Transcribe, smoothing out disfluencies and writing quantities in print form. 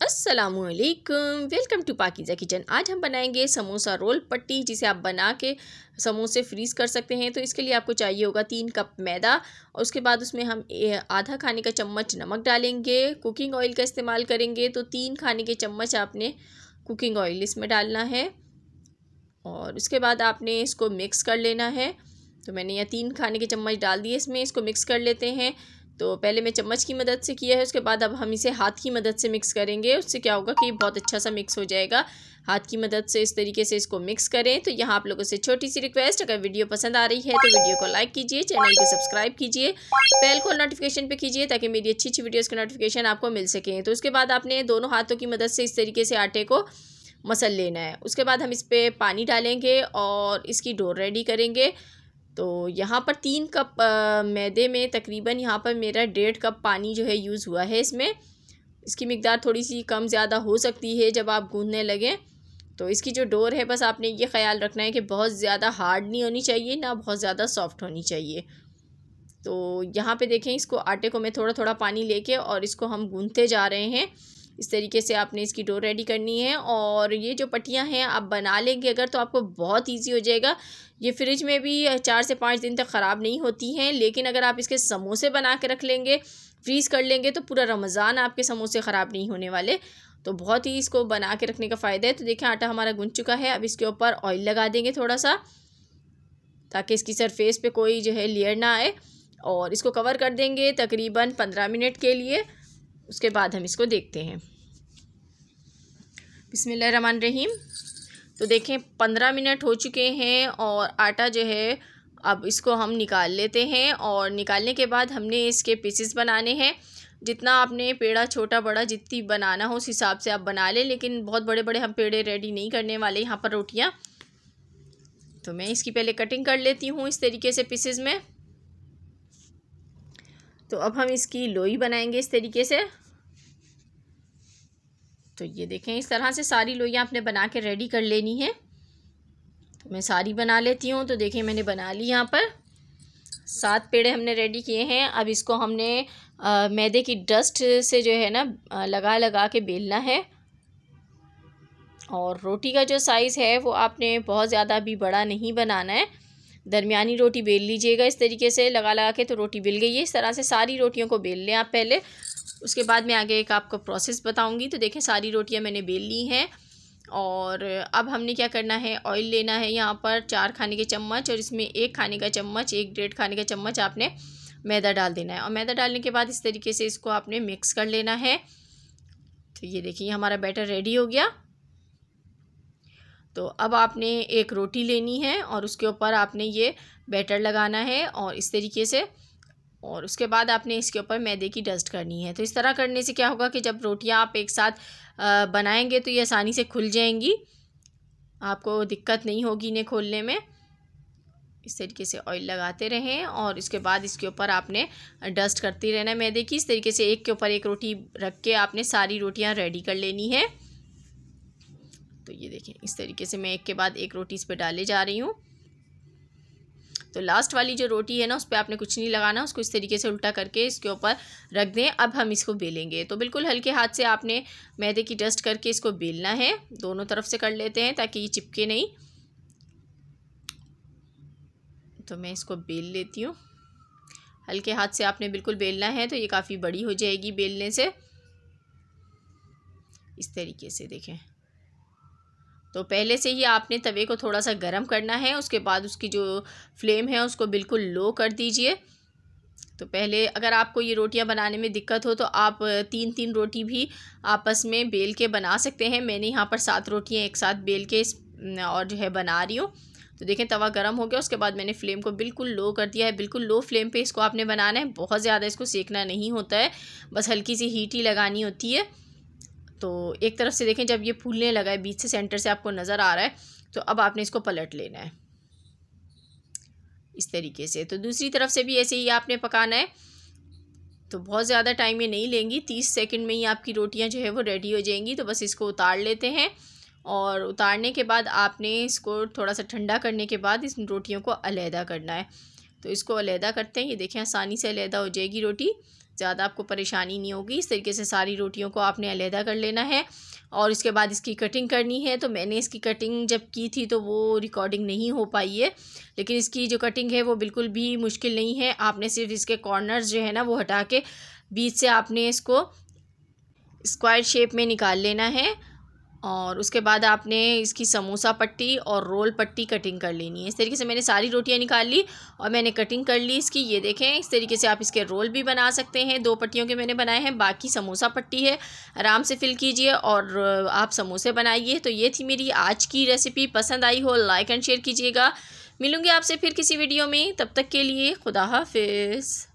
अस्सलामुअलैकुम, welcome to Pakeezah kitchen. आज हम बनाएंगे समोसा रोल पट्टी, जिसे आप बना के समोसे फ्रीज़ कर सकते हैं। तो इसके लिए आपको चाहिए होगा 3 कप मैदा और उसके बाद उसमें हम आधा खाने का चम्मच नमक डालेंगे। कुकिंग ऑयल का इस्तेमाल करेंगे तो 3 खाने के चम्मच आपने कुकिंग ऑयल इसमें डालना है और उसके बाद आपने इसको मिक्स कर लेना है। तो मैंने यहाँ 3 खाने के चम्मच डाल दिए इसमें। इसको मिक्स कर लेते हैं। तो पहले मैं चम्मच की मदद से किया है, उसके बाद अब हम इसे हाथ की मदद से मिक्स करेंगे। उससे क्या होगा कि बहुत अच्छा सा मिक्स हो जाएगा। हाथ की मदद से इस तरीके से इसको मिक्स करें। तो यहाँ आप लोगों से छोटी सी रिक्वेस्ट, अगर वीडियो पसंद आ रही है तो वीडियो को लाइक कीजिए, चैनल को सब्सक्राइब कीजिए, बेल को नोटिफिकेशन पे कीजिए ताकि मेरी अच्छी अच्छी वीडियोज़ के नोटिफिकेशन आपको मिल सकें। तो उसके बाद आपने दोनों हाथों की मदद से इस तरीके से आटे को मसल लेना है। उसके बाद हम इस पर पानी डालेंगे और इसकी डो रेडी करेंगे। तो यहाँ पर 3 कप मैदे में तकरीबन यहाँ पर मेरा 1.5 कप पानी जो है यूज़ हुआ है। इसमें इसकी मिकदार थोड़ी सी कम ज़्यादा हो सकती है जब आप गूंदने लगें। तो इसकी जो डोर है, बस आपने ये ख्याल रखना है कि बहुत ज़्यादा हार्ड नहीं होनी चाहिए, ना बहुत ज़्यादा सॉफ्ट होनी चाहिए। तो यहाँ पे देखें, इसको आटे को मैं थोड़ा थोड़ा पानी लेके और इसको हम गूंदते जा रहे हैं। इस तरीके से आपने इसकी डो रेडी करनी है और ये जो पट्टियाँ हैं आप बना लेंगे अगर, तो आपको बहुत इजी हो जाएगा। ये फ्रिज में भी 4 से 5 दिन तक ख़राब नहीं होती हैं। लेकिन अगर आप इसके समोसे बना के रख लेंगे, फ्रीज़ कर लेंगे, तो पूरा रमज़ान आपके समोसे ख़राब नहीं होने वाले। तो बहुत ही इसको बना के रखने का फ़ायदा है। तो देखें, आटा हमारा गूंद चुका है। अब इसके ऊपर ऑयल लगा देंगे थोड़ा सा, ताकि इसकी सरफेस पे कोई जो है लेयर ना आए, और इसको कवर कर देंगे तकरीबन 15 मिनट के लिए। उसके बाद हम इसको देखते हैं। बिस्मिल्लाहिर्रहमानिर्रहीम। तो देखें 15 मिनट हो चुके हैं और आटा जो है, अब इसको हम निकाल लेते हैं। और निकालने के बाद हमने इसके पीसेस बनाने हैं। जितना आपने पेड़ा छोटा बड़ा जितनी बनाना हो उस हिसाब से आप बना लें, लेकिन बहुत बड़े बड़े हम पेड़े रेडी नहीं करने वाले यहाँ पर रोटियाँ। तो मैं इसकी पहले कटिंग कर लेती हूँ इस तरीके से पीसेस में। तो अब हम इसकी लोई बनाएंगे इस तरीके से। तो ये देखें, इस तरह से सारी लोइयाँ आपने बना के रेडी कर लेनी है। तो मैं सारी बना लेती हूँ। तो देखें, मैंने बना ली। यहाँ पर 7 पेड़े हमने रेडी किए हैं। अब इसको हमने मैदे की डस्ट से जो है ना लगा लगा के बेलना है। और रोटी का जो साइज़ है वो आपने बहुत ज़्यादा भी बड़ा नहीं बनाना है, दरमियानी रोटी बेल लीजिएगा इस तरीके से लगा लगा के। तो रोटी बेल गई है। इस तरह से सारी रोटियों को बेल लें आप पहले। उसके बाद मैं आगे एक आपको प्रोसेस बताऊंगी। तो देखें, सारी रोटियां मैंने बेल ली हैं। और अब हमने क्या करना है, ऑयल लेना है यहाँ पर 4 खाने के चम्मच, और इसमें 1 खाने का चम्मच, 1.5 खाने का चम्मच आपने मैदा डाल देना है। और मैदा डालने के बाद इस तरीके से इसको आपने मिक्स कर लेना है। तो ये देखिए, हमारा बैटर रेडी हो गया। तो अब आपने एक रोटी लेनी है और उसके ऊपर आपने ये बैटर लगाना है और इस तरीके से, और उसके बाद आपने इसके ऊपर मैदे की डस्ट करनी है। तो इस तरह करने से क्या होगा कि जब रोटियां आप एक साथ बनाएंगे तो ये आसानी से खुल जाएंगी, आपको दिक्कत नहीं होगी इन्हें खोलने में। इस तरीके से ऑयल लगाते रहें और इसके बाद इसके ऊपर आपने डस्ट करती रहना है मैदे की। इस तरीके से एक के ऊपर एक रोटी रख के आपने सारी रोटियां रेडी कर लेनी है। तो ये देखें, इस तरीके से मैं एक के बाद एक रोटी इस पर डाले जा रही हूँ। तो लास्ट वाली जो रोटी है ना, उस पर आपने कुछ नहीं लगाना, उसको इस तरीके से उल्टा करके इसके ऊपर रख दें। अब हम इसको बेलेंगे। तो बिल्कुल हल्के हाथ से आपने मैदे की डस्ट करके इसको बेलना है। दोनों तरफ से कर लेते हैं ताकि ये चिपके नहीं। तो मैं इसको बेल लेती हूँ। हल्के हाथ से आपने बिल्कुल बेलना है। तो ये काफ़ी बड़ी हो जाएगी बेलने से। इस तरीके से देखें। तो पहले से ही आपने तवे को थोड़ा सा गर्म करना है। उसके बाद उसकी जो फ्लेम है उसको बिल्कुल लो कर दीजिए। तो पहले अगर आपको ये रोटियां बनाने में दिक्कत हो तो आप 3-3 रोटी भी आपस में बेल के बना सकते हैं। मैंने यहाँ पर 7 रोटियां एक साथ बेल के और जो है बना रही हूँ। तो देखें, तवा गर्म हो गया। उसके बाद मैंने फ्लेम को बिल्कुल लो कर दिया है। बिल्कुल लो फ्लेम पे इसको आपने बनाना है। बहुत ज़्यादा इसको सेकना नहीं होता है, बस हल्की सी हीट ही लगानी होती है। तो एक तरफ से देखें, जब ये फूलने लगा है, बीच से सेंटर से आपको नज़र आ रहा है, तो अब आपने इसको पलट लेना है इस तरीके से। तो दूसरी तरफ से भी ऐसे ही आपने पकाना है। तो बहुत ज़्यादा टाइम ये नहीं लेंगी, 30 सेकंड में ही आपकी रोटियां जो है वो रेडी हो जाएंगी। तो बस इसको उतार लेते हैं और उतारने के बाद आपने इसको थोड़ा सा ठंडा करने के बाद इस रोटियों को अलहदा करना है। तो इसको अलहदा करते हैं। ये देखें, आसानी से अलहदा हो जाएगी रोटी। ज़्यादा आपको परेशानी नहीं होगी। इस तरीके से सारी रोटियों को आपने अलहदा कर लेना है और इसके बाद इसकी कटिंग करनी है। तो मैंने इसकी कटिंग जब की थी तो वो रिकॉर्डिंग नहीं हो पाई है, लेकिन इसकी जो कटिंग है वो बिल्कुल भी मुश्किल नहीं है। आपने सिर्फ इसके कॉर्नर्स जो है ना वो हटा के बीच से आपने इसको स्क्वायर शेप में निकाल लेना है और उसके बाद आपने इसकी समोसा पट्टी और रोल पट्टी कटिंग कर लेनी है। इस तरीके से मैंने सारी रोटियां निकाल ली और मैंने कटिंग कर ली इसकी। ये देखें, इस तरीके से आप इसके रोल भी बना सकते हैं। 2 पट्टियों के मैंने बनाए हैं, बाकी समोसा पट्टी है। आराम से फिल कीजिए और आप समोसे बनाइए। तो ये थी मेरी आज की रेसिपी। पसंद आई हो लाइक एंड शेयर कीजिएगा। मिलूँगी आपसे फिर किसी वीडियो में, तब तक के लिए खुदा हाफिज़।